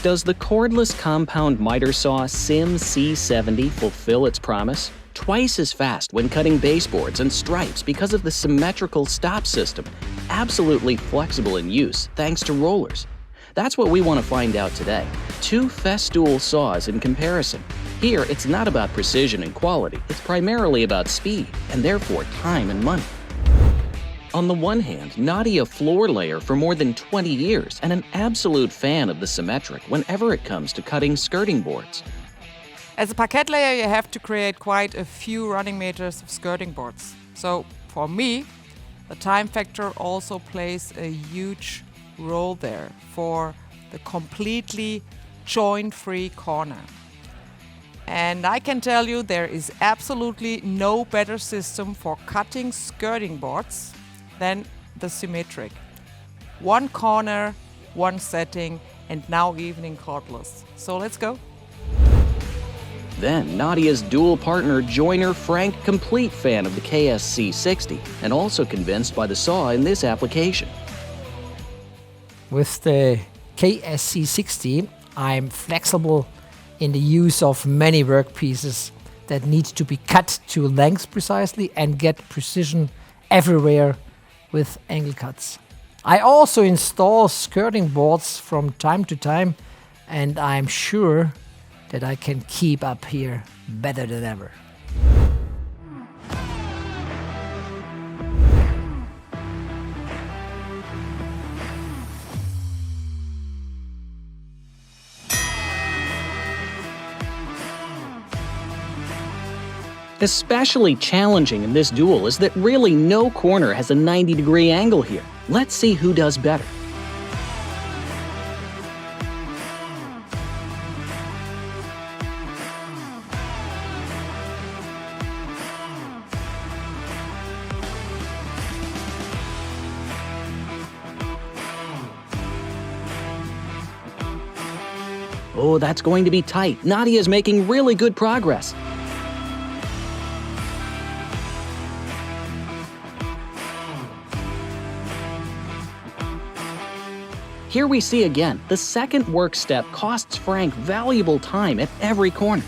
Does the cordless compound miter saw SYMC70 fulfill its promise? Twice as fast when cutting baseboards and stripes because of the symmetrical stop system, absolutely flexible in use thanks to rollers. That's what we want to find out today. Two Festool saws in comparison. Here, it's not about precision and quality, it's primarily about speed, and therefore time and money. On the one hand, Nadja floor layer for more than 20 years and an absolute fan of the SYMMETRIC whenever it comes to cutting skirting boards. As a parquet layer, you have to create quite a few running meters of skirting boards. So for me, the time factor also plays a huge role there for the completely joint-free corner. And I can tell you there is absolutely no better system for cutting skirting boards than the SYMMETRIC. One corner, one setting, and now even in cordless. So let's go. Then Nadja's dual partner joiner Frank, complete fan of the KSC 60 and also convinced by the saw in this application. With the KSC 60, I'm flexible in the use of many workpieces that need to be cut to length precisely and get precision everywhere with angle cuts. I also install skirting boards from time to time, and I'm sure that I can keep up here better than ever. Especially challenging in this duel is that really no corner has a 90-degree angle here. Let's see who does better. Oh, that's going to be tight. Nadja is making really good progress. Here we see again, the second work step costs Frank valuable time at every corner.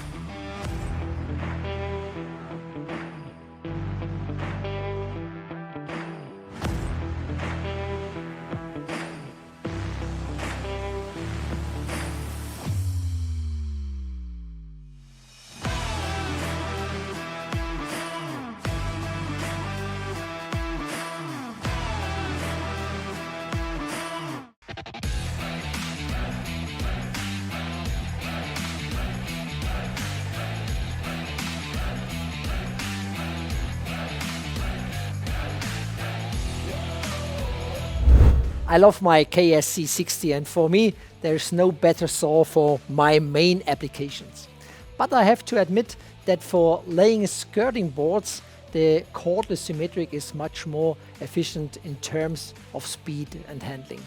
I love my KSC 60, and for me there's no better saw for my main applications. But I have to admit that for laying skirting boards, the cordless SYMMETRIC is much more efficient in terms of speed and handling.